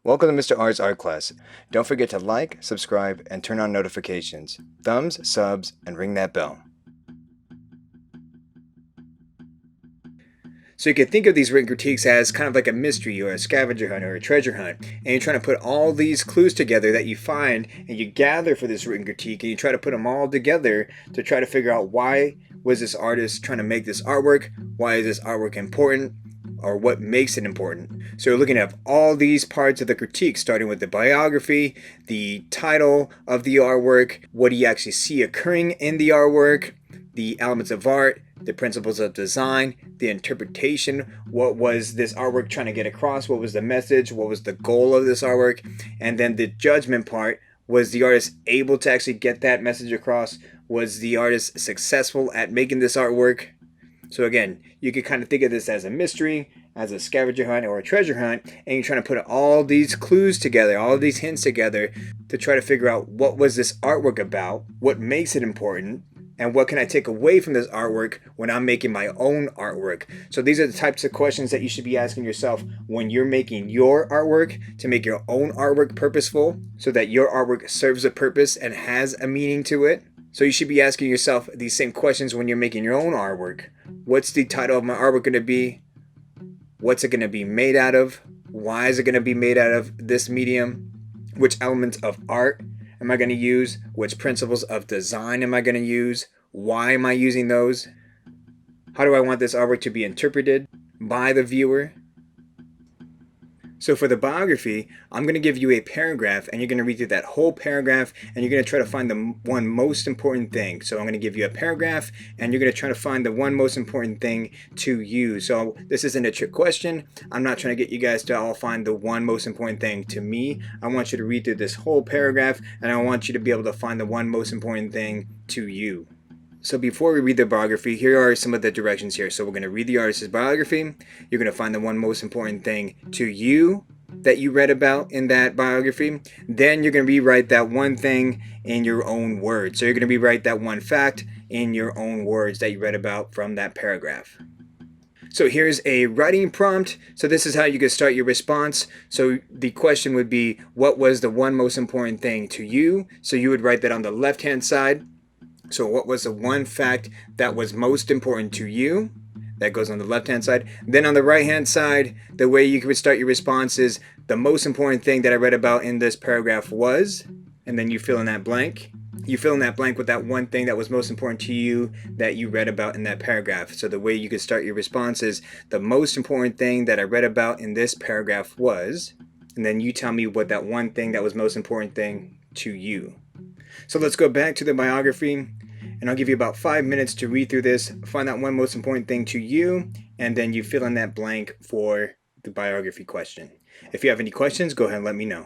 Welcome to Mr. R's art class. Don't forget to like, subscribe, and turn on notifications. Thumbs, subs, and ring that bell. So you can think of these written critiques as kind of like a mystery or a scavenger hunt or a treasure hunt. And you're trying to put all these clues together that you find and you gather for this written critique, and you try to put them all together to try to figure out why was this artist trying to make this artwork? Why is this artwork important? Or what makes it important. So you're looking at all these parts of the critique, starting with the biography, the title of the artwork, what do you actually see occurring in the artwork, the elements of art, the principles of design, the interpretation, what was this artwork trying to get across, what was the message, what was the goal of this artwork, and then the judgment part, was the artist able to actually get that message across? Was the artist successful at making this artwork? So again, you could kind of think of this as a mystery, as a scavenger hunt or a treasure hunt, and you're trying to put all these clues together, all of these hints together to try to figure out what was this artwork about, what makes it important, and what can I take away from this artwork when I'm making my own artwork. So these are the types of questions that you should be asking yourself when you're making your artwork, to make your own artwork purposeful so that your artwork serves a purpose and has a meaning to it. So you should be asking yourself these same questions when you're making your own artwork. What's the title of my artwork going to be? What's it going to be made out of? Why is it going to be made out of this medium? Which elements of art am I going to use? Which principles of design am I going to use? Why am I using those? How do I want this artwork to be interpreted by the viewer? So for the biography, I'm going to give you a paragraph, and you're going to read through that whole paragraph, and you're going to try to find the one most important thing. So I'm going to give you a paragraph, and you're going to try to find the one most important thing to you. So this isn't a trick question. I'm not trying to get you guys to all find the one most important thing to me. I want you to read through this whole paragraph, and I want you to be able to find the one most important thing to you. So before we read the biography, here are some of the directions here. So we're going to read the artist's biography. You're going to find the one most important thing to you that you read about in that biography. Then you're going to rewrite that one thing in your own words. So you're going to rewrite that one fact in your own words that you read about from that paragraph. So here's a writing prompt. So this is how you can start your response. So the question would be, what was the one most important thing to you? So you would write that on the left-hand side. So what was the one fact that was most important to you? That goes on the left-hand side. Then on the right-hand side, the way you could start your response is, the most important thing that I read about in this paragraph was, and then you fill in that blank. You fill in that blank with that one thing that was most important to you that you read about in that paragraph. So the way you could start your response is, the most important thing that I read about in this paragraph was, and then you tell me what that one thing that was most important thing to you. So let's go back to the biography, and I'll give you about 5 minutes to read through this, find that one most important thing to you, and then you fill in that blank for the biography question. If you have any questions, go ahead and let me know.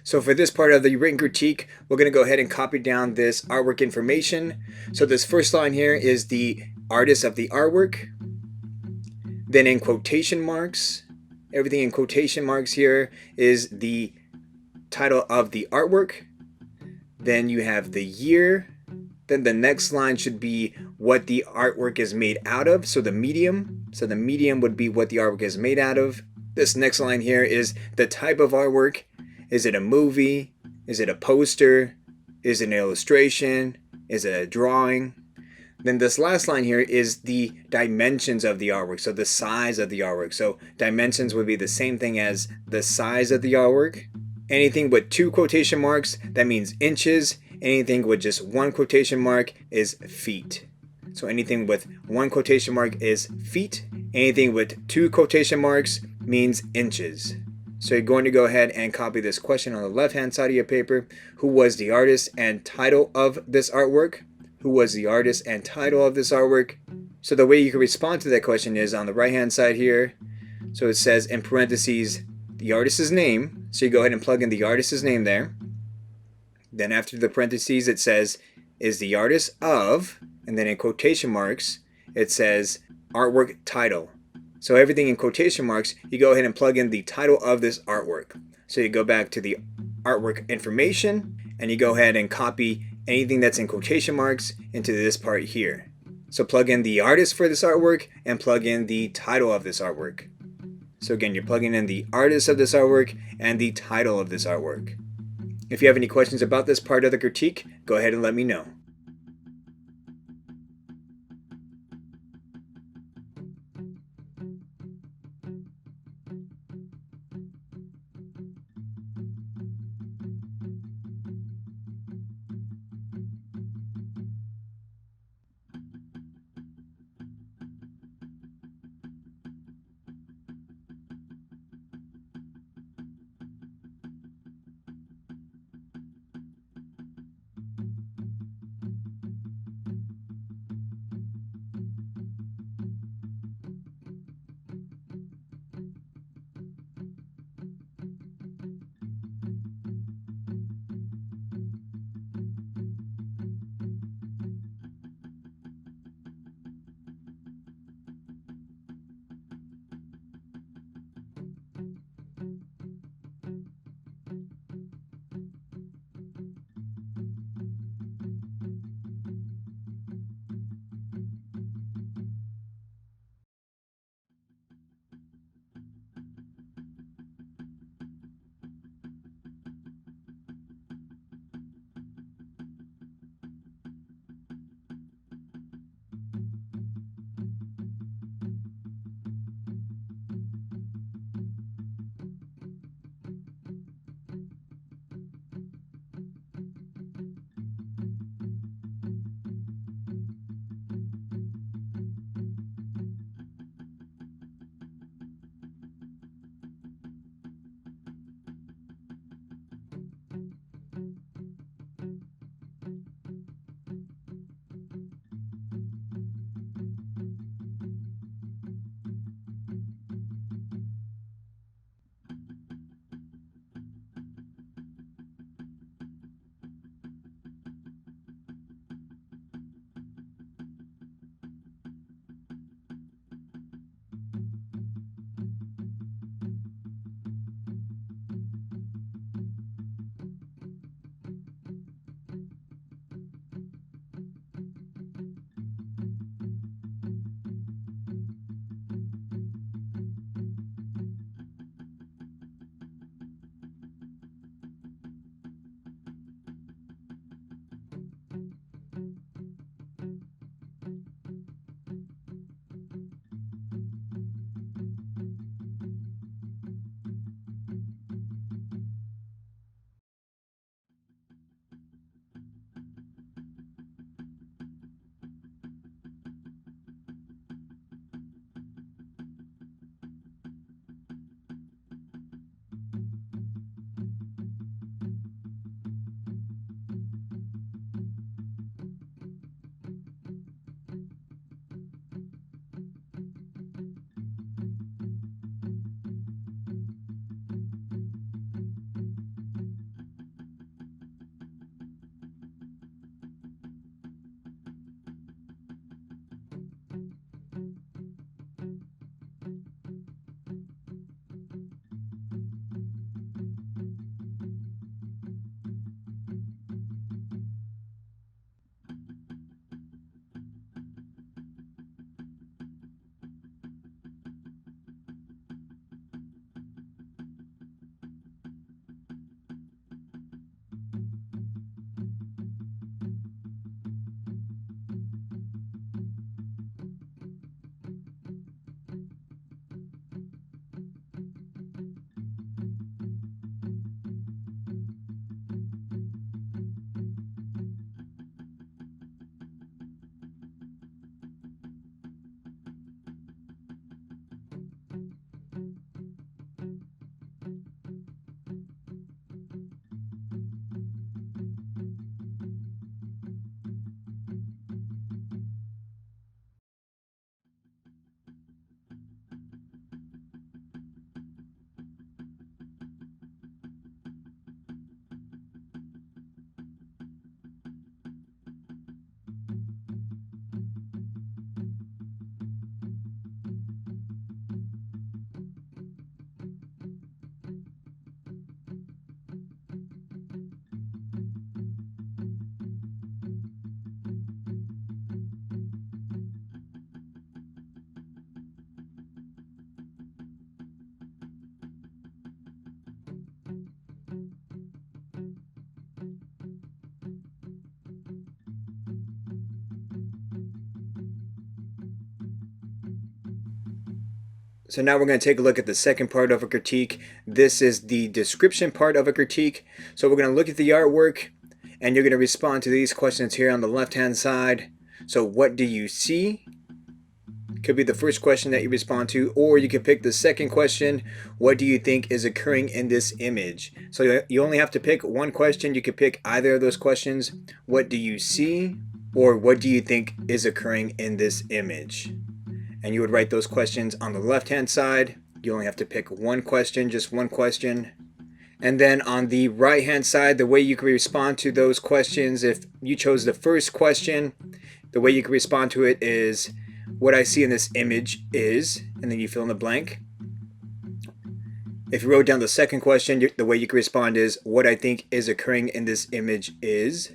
So for this part of the written critique, we're going to go ahead and copy down this artwork information. So this first line here is the artist of the artwork. Then in quotation marks, everything in quotation marks here is the title of the artwork. Then you have the year. Then the next line should be what the artwork is made out of. So the medium. So the medium would be what the artwork is made out of. This next line here is the type of artwork. Is it a movie? Is it a poster? Is it an illustration? Is it a drawing? Then this last line here is the dimensions of the artwork, so the size of the artwork. So dimensions would be the same thing as the size of the artwork. Anything with 2 quotation marks, that means inches. Anything with just 1 quotation mark is feet. So anything with 1 quotation mark is feet. Anything with 2 quotation marks means inches. So you're going to go ahead and copy this question on the left-hand side of your paper. Who was the artist and title of this artwork? Who was the artist and title of this artwork? So the way you can respond to that question is on the right-hand side here. So it says in parentheses, the artist's name. So you go ahead and plug in the artist's name there. Then after the parentheses, it says, is the artist of, and then in quotation marks, it says artwork title. So everything in quotation marks, you go ahead and plug in the title of this artwork. So you go back to the artwork information, and you go ahead and copy anything that's in quotation marks into this part here. So plug in the artist for this artwork and plug in the title of this artwork. So again, you're plugging in the artist of this artwork and the title of this artwork. If you have any questions about this part of the critique, go ahead and let me know. So now we're going to take a look at the second part of a critique. This is the description part of a critique. So we're going to look at the artwork and you're going to respond to these questions here on the left hand side. So what do you see? Could be the first question that you respond to, or you could pick the second question. What do you think is occurring in this image? So you only have to pick one question. You could pick either of those questions. What do you see? Or what do you think is occurring in this image? And you would write those questions on the left hand side. You only have to pick one question, just one question. And then on the right hand side, the way you can respond to those questions, if you chose the first question, the way you can respond to it is, what I see in this image is, and then you fill in the blank. If you wrote down the second question, the way you can respond is, what I think is occurring in this image is.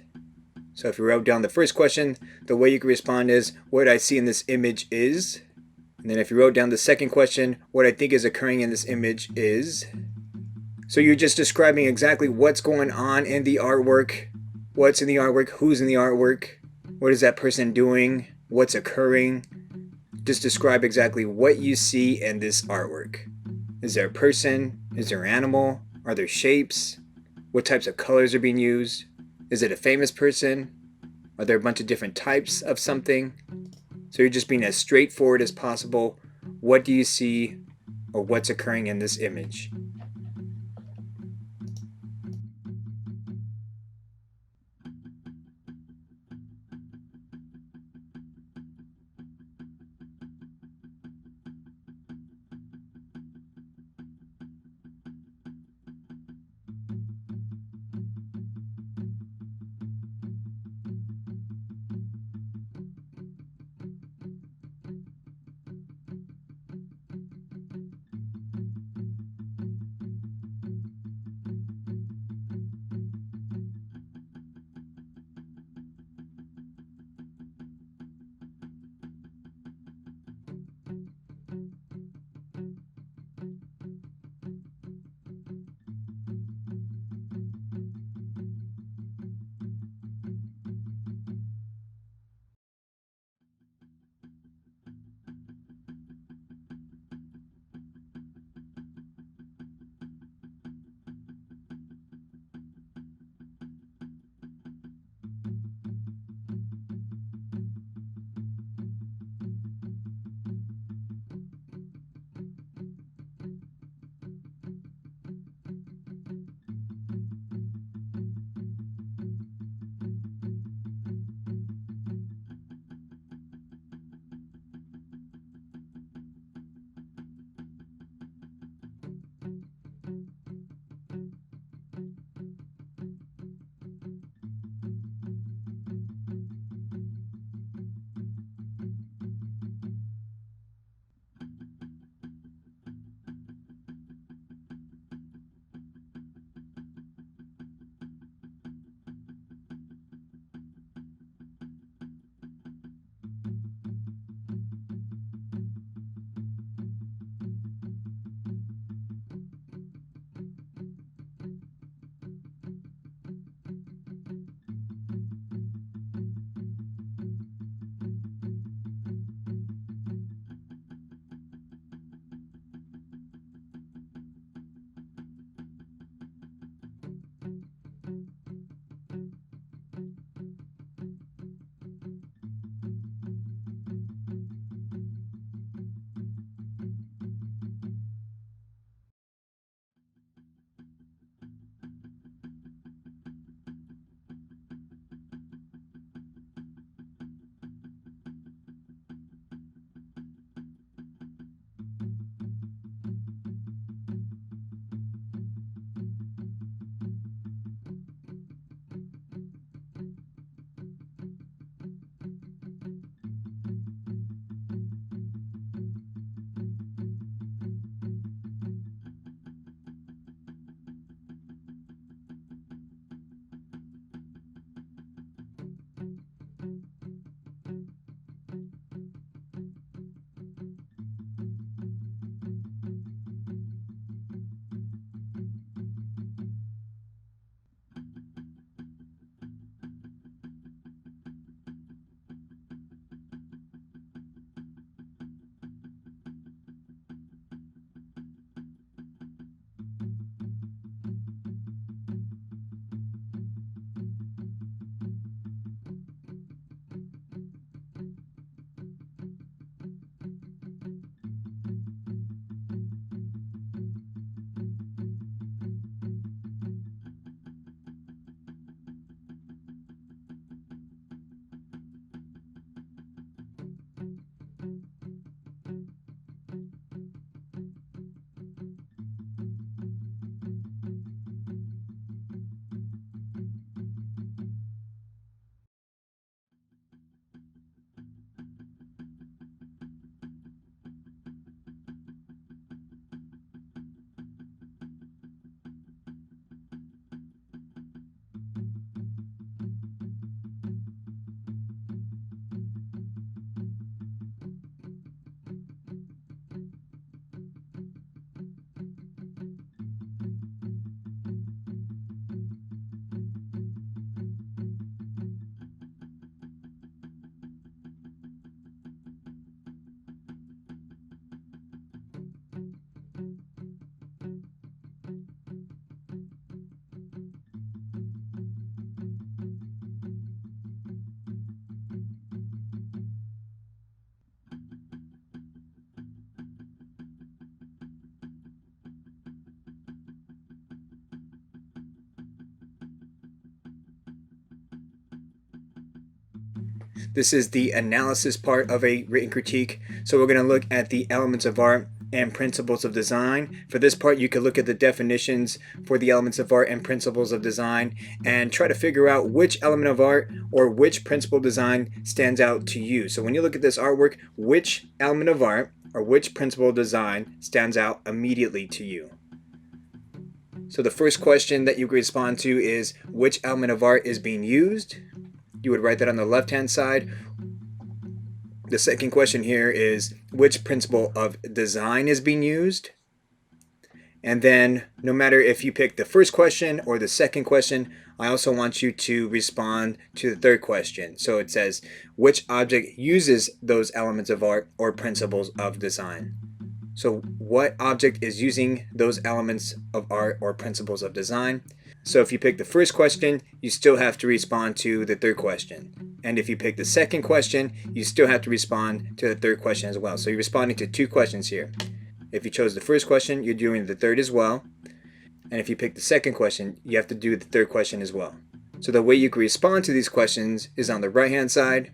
So if you wrote down the first question, the way you can respond is, what I see in this image is. And then if you wrote down the second question, what I think is occurring in this image is. So you're just describing exactly what's going on in the artwork, what's in the artwork, who's in the artwork, what is that person doing, what's occurring. Just describe exactly what you see in this artwork. Is there a person? Is there an animal? Are there shapes? What types of colors are being used? Is it a famous person? Are there a bunch of different types of something? So you're just being as straightforward as possible. What do you see, or what's occurring in this image? This is the analysis part of a written critique. So we're going to look at the elements of art and principles of design. For this part, you could look at the definitions for the elements of art and principles of design and try to figure out which element of art or which principle of design stands out to you. So when you look at this artwork, which element of art or which principle of design stands out immediately to you? So the first question that you could respond to is which element of art is being used? You would write that on the left-hand side. The second question here is which principle of design is being used? And then no matter if you pick the first question or the second question, I also want you to respond to the third question. So it says, which object uses those elements of art or principles of design? So what object is using those elements of art or principles of design? So if you pick the first question, you still have to respond to the third question. And if you pick the second question, you still have to respond to the third question as well. So you're responding to two questions here. If you chose the first question, you're doing the third as well. And if you pick the second question, you have to do the third question as well. So the way you can respond to these questions is on the right-hand side.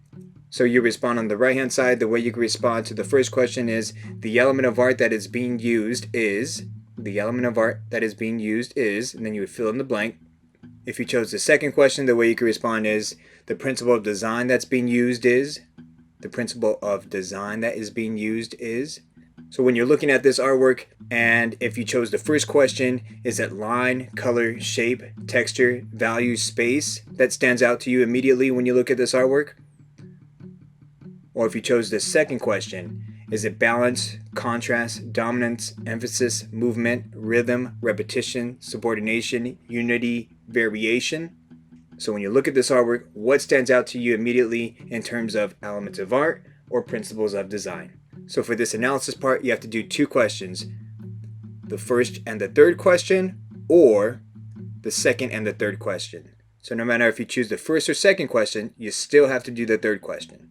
So you respond on the right-hand side. The way you can respond to the first question is the element of art that is being used is, the element of art that is being used is, and then you would fill in the blank. If you chose the second question, the way you can respond is the principle of design that's being used is, the principle of design that is being used is. So when you're looking at this artwork, and if you chose the first question, is it line, color, shape, texture, value, space that stands out to you immediately when you look at this artwork? Or if you chose the second question, is it balance, contrast, dominance, emphasis, movement, rhythm, repetition, subordination, unity, variation? So when you look at this artwork, what stands out to you immediately in terms of elements of art or principles of design? So for this analysis part, you have to do two questions. The first and the third question, or the second and the third question. So no matter if you choose the first or second question, you still have to do the third question.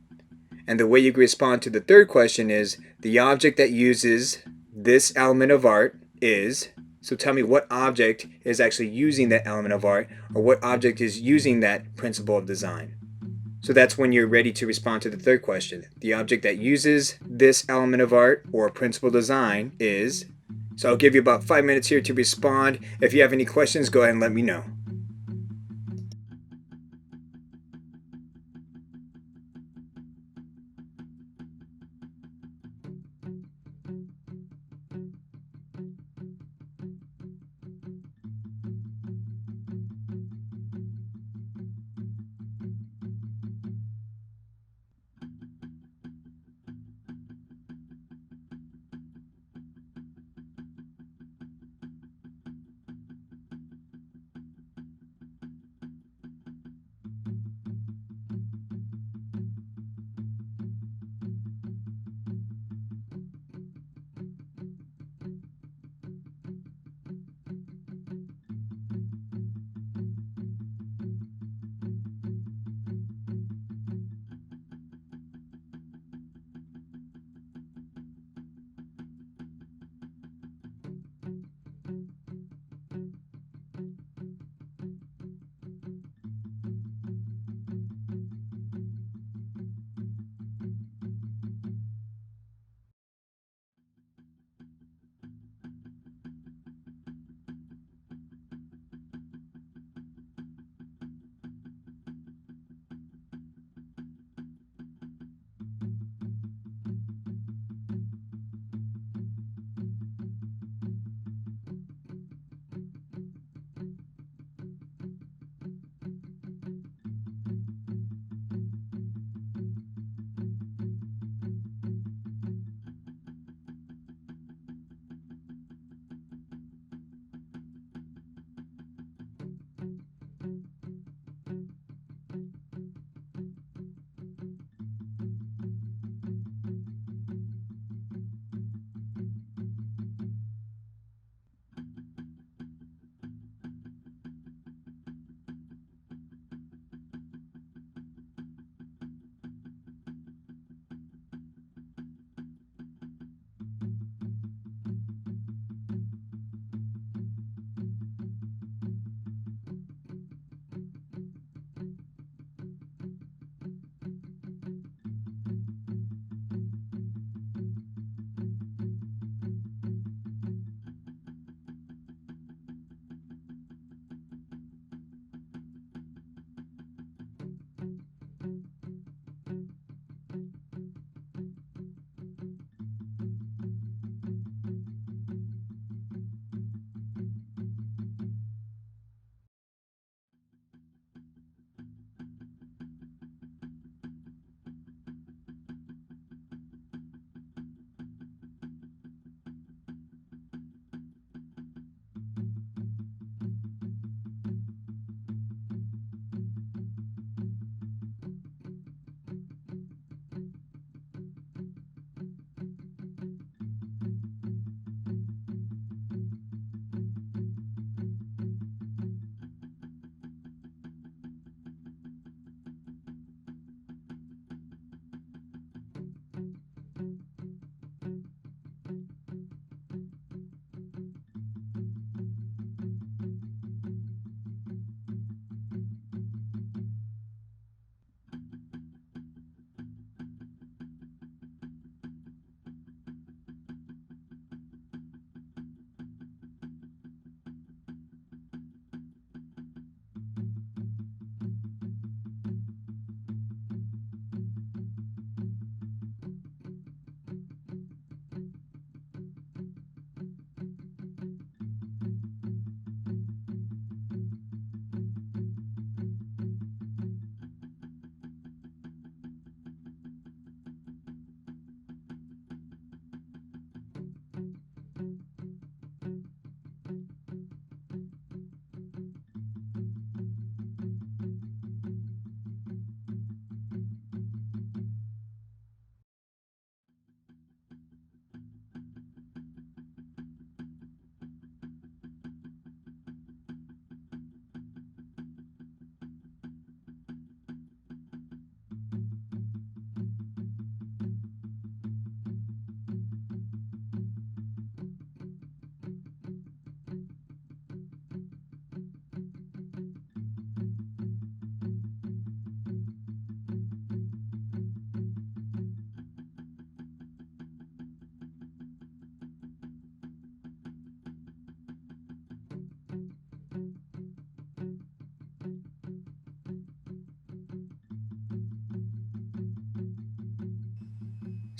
And the way you respond to the third question is the object that uses this element of art is. So tell me what object is actually using that element of art, or what object is using that principle of design. So that's when you're ready to respond to the third question. The object that uses this element of art or principle of design is. So I'll give you about 5 minutes here to respond. If you have any questions, go ahead and let me know.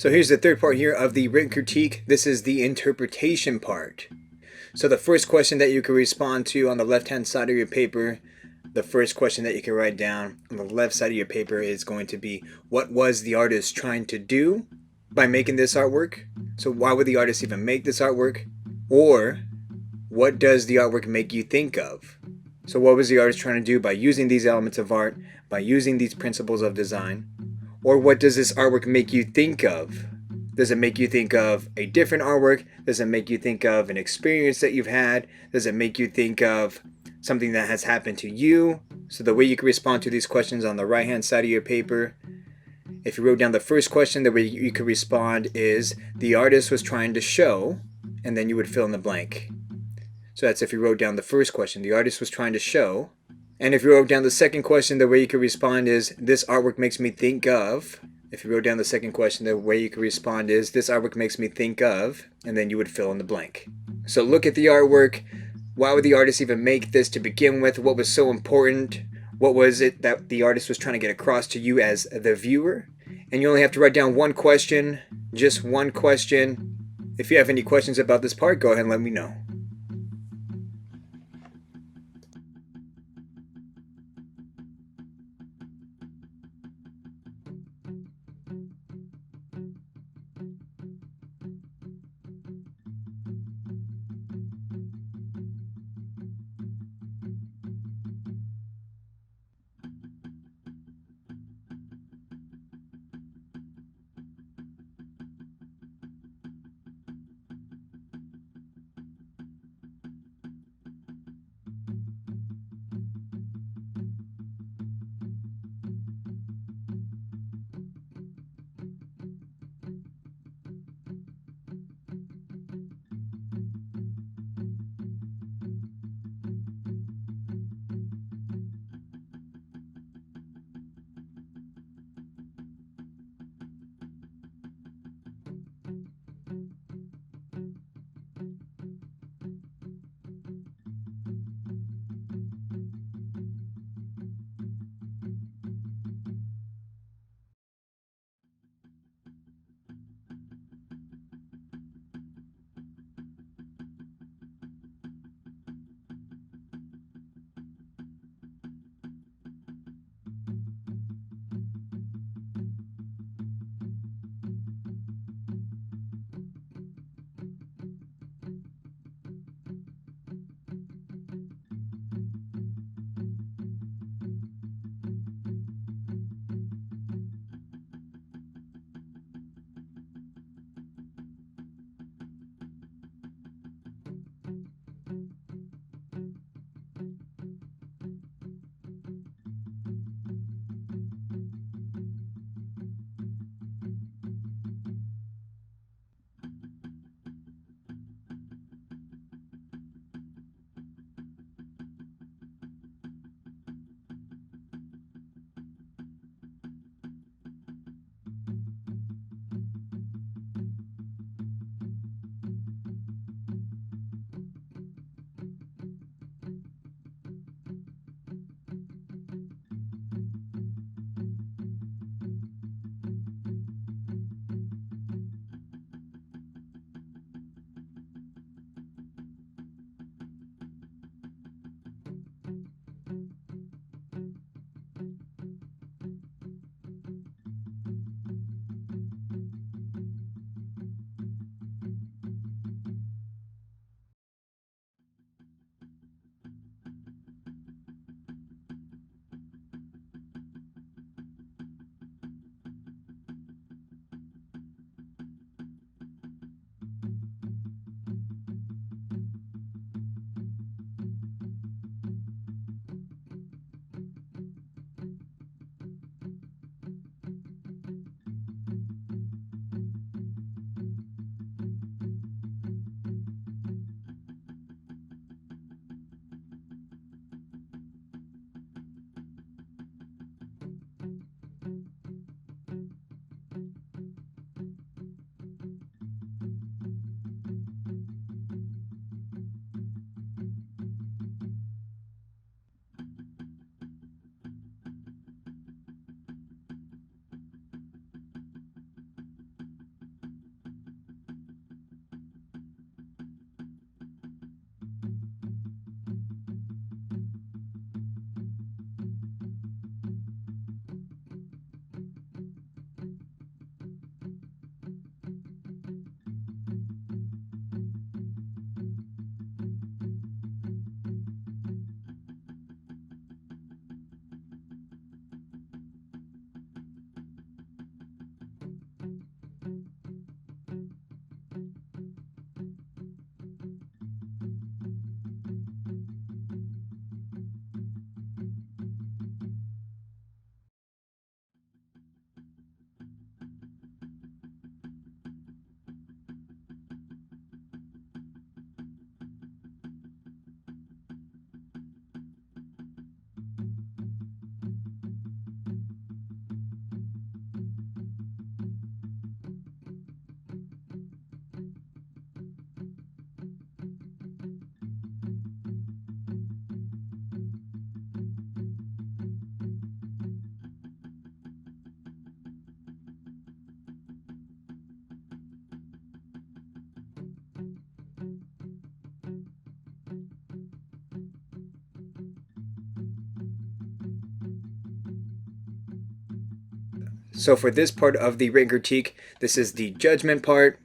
So here's the third part here of the written critique. This is the interpretation part. So the first question that you can respond to on the left-hand side of your paper, the first question that you can write down on the left side of your paper is going to be, what was the artist trying to do by making this artwork? So why would the artist even make this artwork? Or what does the artwork make you think of? So what was the artist trying to do by using these elements of art, by using these principles of design? Or what does this artwork make you think of? Does it make you think of a different artwork? Does it make you think of an experience that you've had? Does it make you think of something that has happened to you? So the way you can respond to these questions on the right hand side of your paper, if you wrote down the first question, the way you could respond is, the artist was trying to show, and then you would fill in the blank. So that's if you wrote down the first question, the artist was trying to show. And if you wrote down the second question, the way you could respond is, this artwork makes me think of. If you wrote down the second question, the way you could respond is, this artwork makes me think of, and then you would fill in the blank. So look at the artwork. Why would the artist even make this to begin with? What was so important? What was it that the artist was trying to get across to you as the viewer? And you only have to write down one question, just one question. If you have any questions about this part, go ahead and let me know. So for this part of the written critique, this is the judgment part.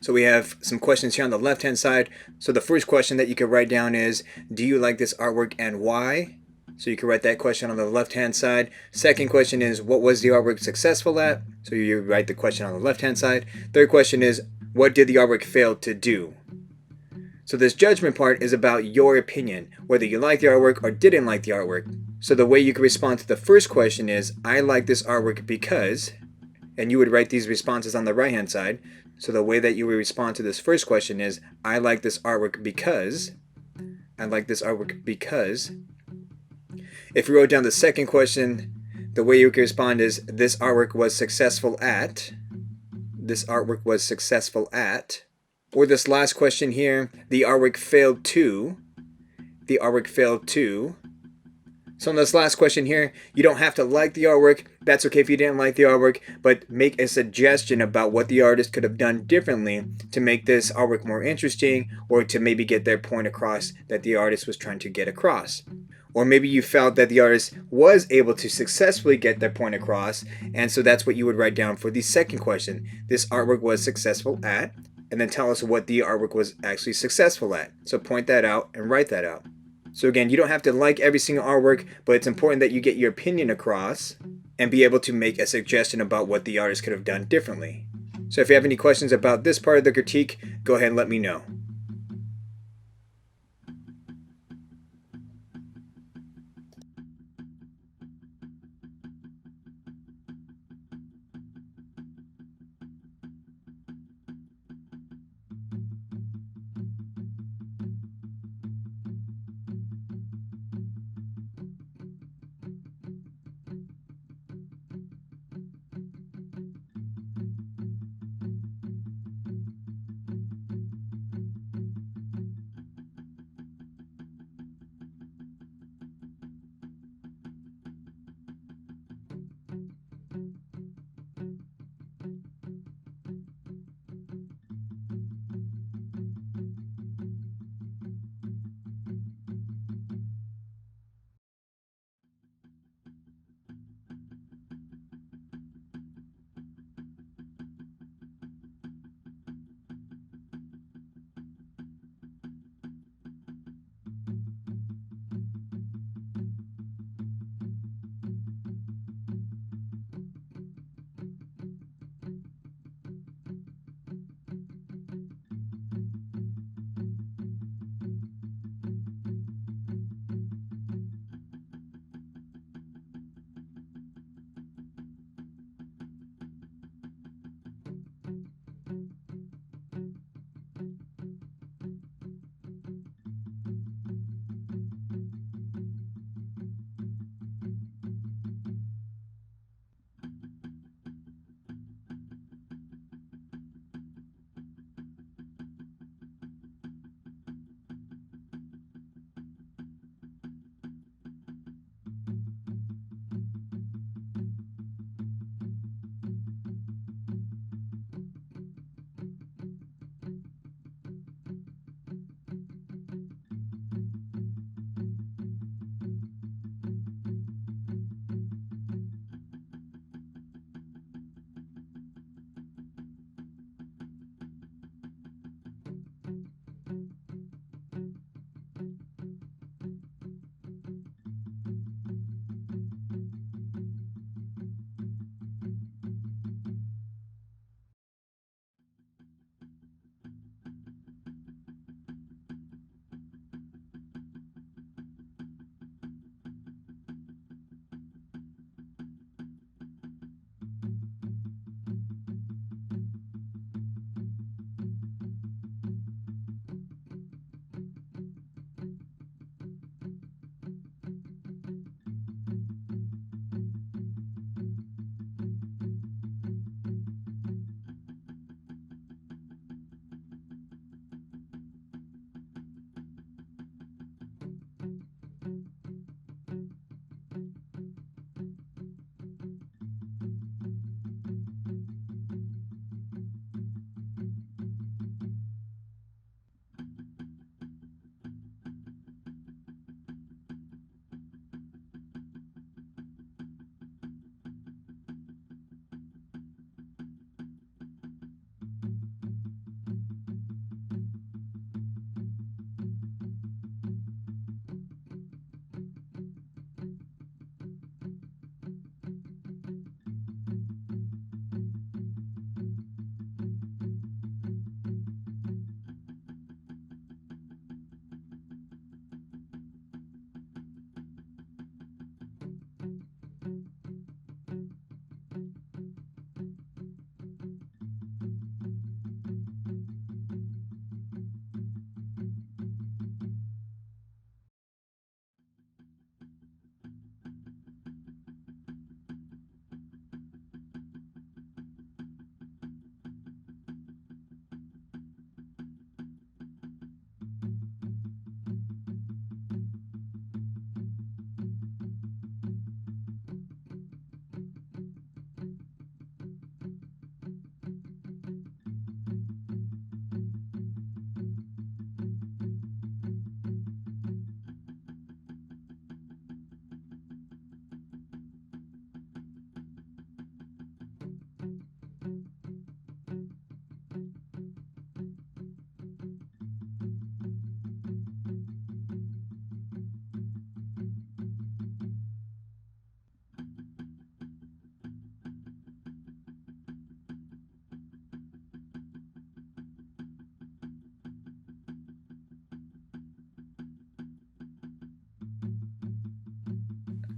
So we have some questions here on the left hand side. So the first question that you could write down is, do you like this artwork and why? So you can write that question on the left hand side. Second question is, what was the artwork successful at? So you write the question on the left hand side. Third question is, what did the artwork fail to do? So this judgment part is about your opinion, whether you like the artwork or didn't like the artwork. So the way you can respond to the first question is, I like this artwork because, and you would write these responses on the right hand side. So the way that you would respond to this first question is, I like this artwork because. I like this artwork because. If you wrote down the second question, the way you could respond is, this artwork was successful at. This artwork was successful at. Or this last question here, the artwork failed to. The artwork failed to. So in this last question here, you don't have to like the artwork. That's okay if you didn't like the artwork, but make a suggestion about what the artist could have done differently to make this artwork more interesting, or to maybe get their point across that the artist was trying to get across. Or maybe you felt that the artist was able to successfully get their point across, and so that's what you would write down for the second question. This artwork was successful at, and then tell us what the artwork was actually successful at. So point that out and write that out. So again, you don't have to like every single artwork, but it's important that you get your opinion across and be able to make a suggestion about what the artist could have done differently. So if you have any questions about this part of the critique, go ahead and let me know.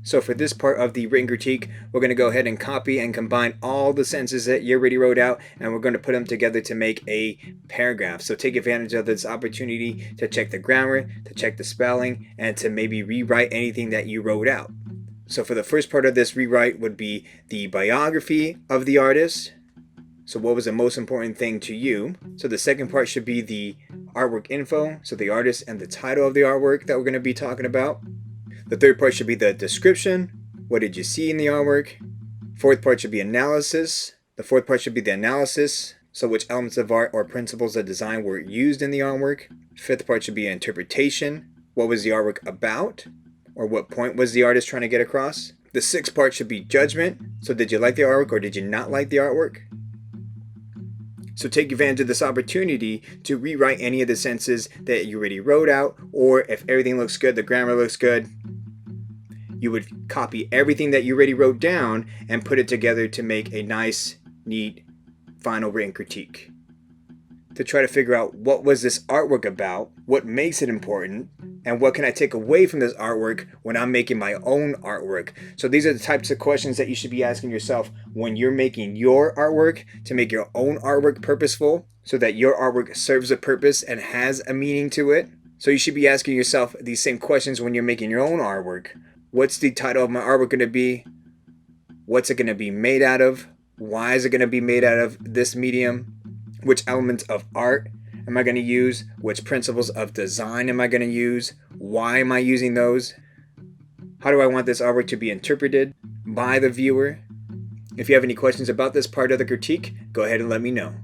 So for this part of the written critique, we're going to go ahead and copy and combine all the sentences that you already wrote out, and we're going to put them together to make a paragraph. So take advantage of this opportunity to check the grammar, to check the spelling, and to maybe rewrite anything that you wrote out. So for the first part of this rewrite would be the biography of the artist. So what was the most important thing to you? So the second part should be the artwork info, so the artist and the title of the artwork that we're going to be talking about. The third part should be the description. What did you see in the artwork? Fourth part should be analysis. The fourth part should be the analysis. So which elements of art or principles of design were used in the artwork? Fifth part should be interpretation. What was the artwork about? Or what point was the artist trying to get across? The sixth part should be judgment. So did you like the artwork or did you not like the artwork? So take advantage of this opportunity to rewrite any of the sentences that you already wrote out, or if everything looks good, the grammar looks good, you would copy everything that you already wrote down and put it together to make a nice, neat, final written critique. To try to figure out what was this artwork about, what makes it important, and what can I take away from this artwork when I'm making my own artwork. So these are the types of questions that you should be asking yourself when you're making your artwork, to make your own artwork purposeful so that your artwork serves a purpose and has a meaning to it. So you should be asking yourself these same questions when you're making your own artwork. What's the title of my artwork going to be? What's it going to be made out of? Why is it going to be made out of this medium? Which elements of art am I going to use? Which principles of design am I going to use? Why am I using those? How do I want this artwork to be interpreted by the viewer? If you have any questions about this part of the critique, go ahead and let me know.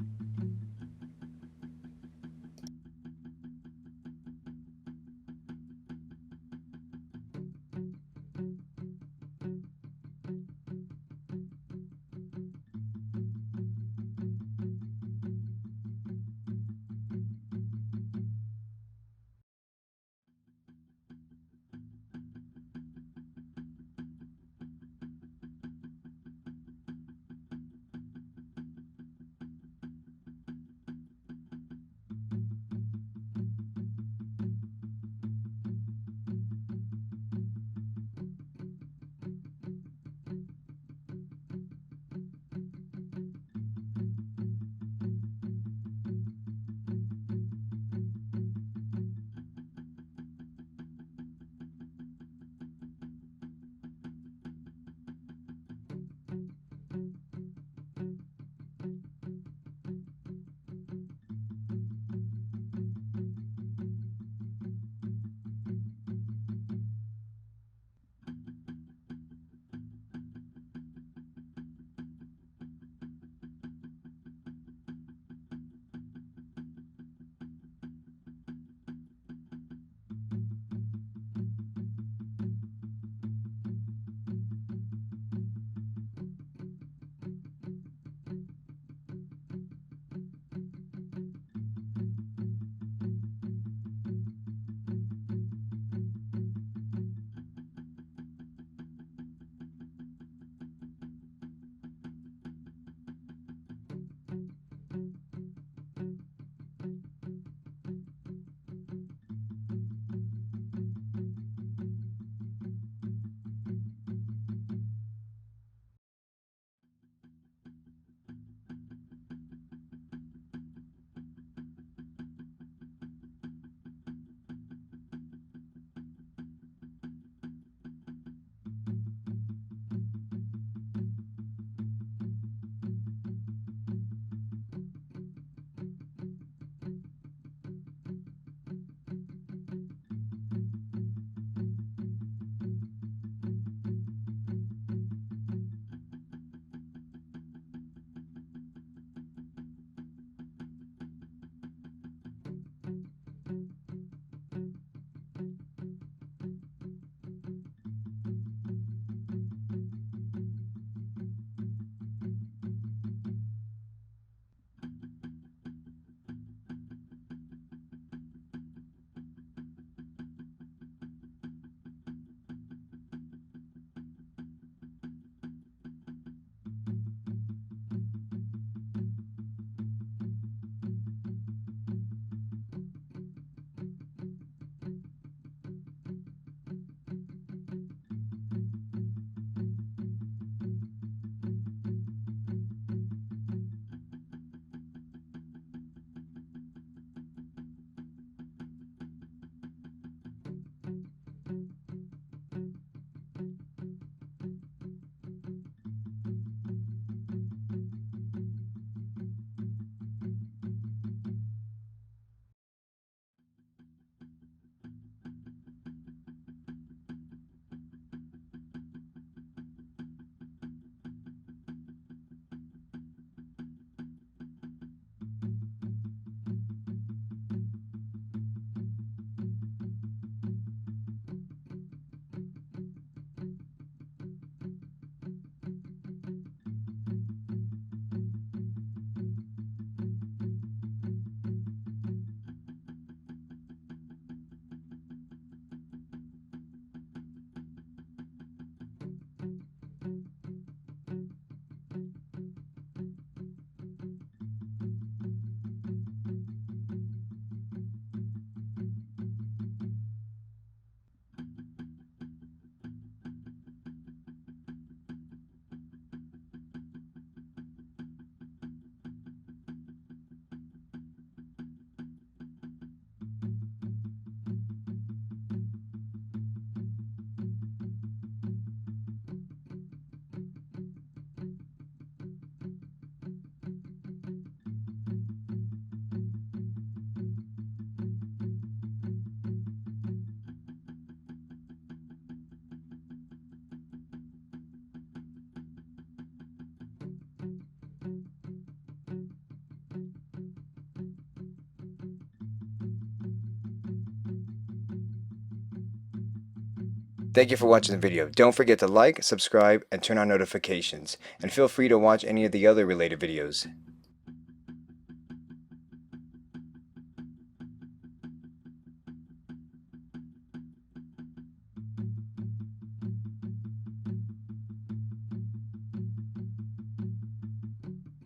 Thank you for watching the video. Don't forget to like, subscribe, and turn on notifications. And feel free to watch any of the other related videos.